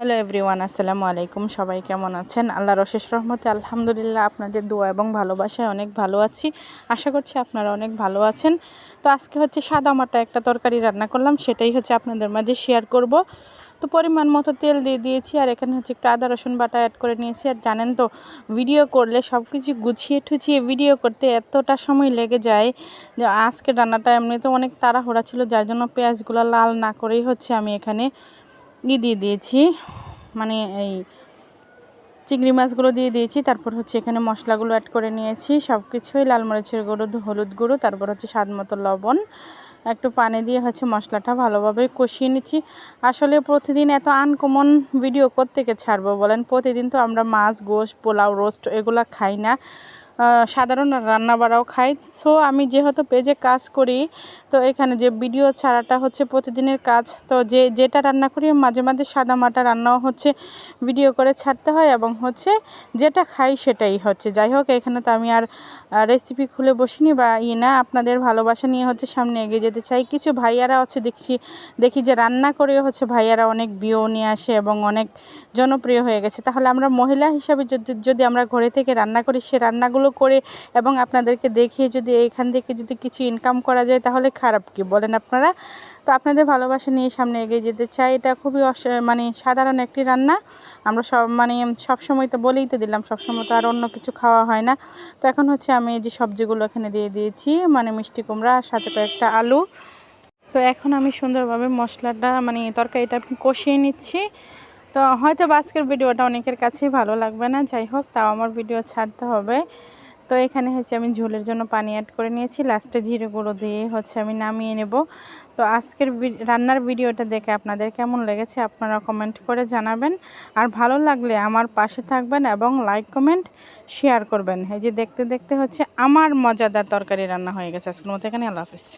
Hello everyone, আসসালামু আলাইকুম। সবাই কেমন আছেন? আল্লাহর অশেষ রহমতে আলহামদুলিল্লাহ, আপনাদের দোয়া এবং ভালোবাসায় অনেক ভালো আছি। আশা করছি আপনারা অনেক ভালো আছেন। তো আজকে হচ্ছে সাদা মাটা একটা তরকারি রান্না করলাম, সেটাই হচ্ছে আপনাদের মাঝে শেয়ার করব। তো পরিমাণ মতো তেল দিয়ে দিয়েছি, আর এখানে হচ্ছে একটু আদা রসুন বাটা অ্যাড করে নিয়েছি। আর জানেন তো, ভিডিও করলে সব কিছু গুছিয়ে ঠুছিয়ে ভিডিও করতে এতটা সময় লেগে যায় যে আজকে রান্নাটা এমনিতে অনেক তাড়াহুড়া ছিল, যার জন্য পেঁয়াজগুলো লাল না করেই হচ্ছে আমি এখানে দিয়ে দিয়েছি, মানে এই চিংড়ি মাছগুলো দিয়ে দিয়েছি। তারপর হচ্ছে এখানে মশলাগুলো অ্যাড করে নিয়েছি, সব কিছুই লাল মরিচের গুঁড়ো, হলুদ গুঁড়ো, তারপর হচ্ছে স্বাদ মতো লবণ, একটু পানি দিয়ে হচ্ছে মশলাটা ভালোভাবে কষিয়ে নিচ্ছি। আসলে প্রতিদিন এত আনকমন ভিডিও কোত্থেকে ছাড়বো বলেন? প্রতিদিন তো আমরা মাছ, গোশত, পোলাও, রোস্ট এগুলো খাই না, সাধারণ রান্নাবাড়াও খাই। সো আমি যেহেতু পেজে কাজ করি, তো এখানে যে ভিডিও ছাড়াটা হচ্ছে প্রতিদিনের কাজ। তো যেটা রান্না করি মাঝে মাঝে সাদা মাটা রান্নাও হচ্ছে ভিডিও করে ছাড়তে হয়, এবং হচ্ছে যেটা খাই সেটাই হচ্ছে। যাই হোক, এখানে তো আমি আর রেসিপি খুলে বসিনি বা না, আপনাদের ভালোবাসা নিয়ে হচ্ছে সামনে এগিয়ে যেতে চাই। কিছু ভাইয়ারা হচ্ছে দেখি যে রান্না করে হচ্ছে ভাইয়ারা অনেক ভিউ নিয়ে আসে এবং অনেক জনপ্রিয় হয়ে গেছে। তাহলে আমরা মহিলা হিসাবে যদি আমরা ঘরে থেকে রান্না করি, সে রান্নাগুলো করে এবং আপনাদেরকে দেখিয়ে যদি এইখান থেকে যদি কিছু ইনকাম করা যায়, তাহলে খারাপ কি বলেন আপনারা? তো আপনাদের ভালোবাসা নিয়ে সামনে এগিয়ে যেতে চাই। এটা খুবই মানে সাধারণ একটি রান্না। আমরা সব সময় তো বলেই তো দিলাম, সবসময় তো আর অন্য কিছু খাওয়া হয় না। তো এখন হচ্ছে আমি এই যে সবজিগুলো এখানে দিয়ে দিয়েছি, মানে মিষ্টি কুমড়া আর সাথে কয়েকটা আলু। তো এখন আমি সুন্দরভাবে মশলাটা, মানে তরকারিটা কষিয়ে নিচ্ছি। তো হয়তো আজকের ভিডিওটা অনেকের কাছেই ভালো লাগবে না, যাই হোক, তাও আমার ভিডিও ছাড়তে হবে। তো এখানে হচ্ছে আমি ঝোলের জন্য পানি অ্যাড করে নিয়েছি, লাস্টে জিরে গুঁড়ো দিয়ে হচ্ছে আমি নামিয়ে নেব। তো আজকের রান্নার ভিডিওটা দেখে আপনাদের কেমন লেগেছে আপনারা কমেন্ট করে জানাবেন। আর ভালো লাগলে আমার পাশে থাকবেন এবং লাইক কমেন্ট শেয়ার করবেন। এই যে দেখতে দেখতে হচ্ছে আমার মজাদার তরকারি রান্না হয়ে গেছে আজকের মতো। এখানে আল্লাহ হাফেজ।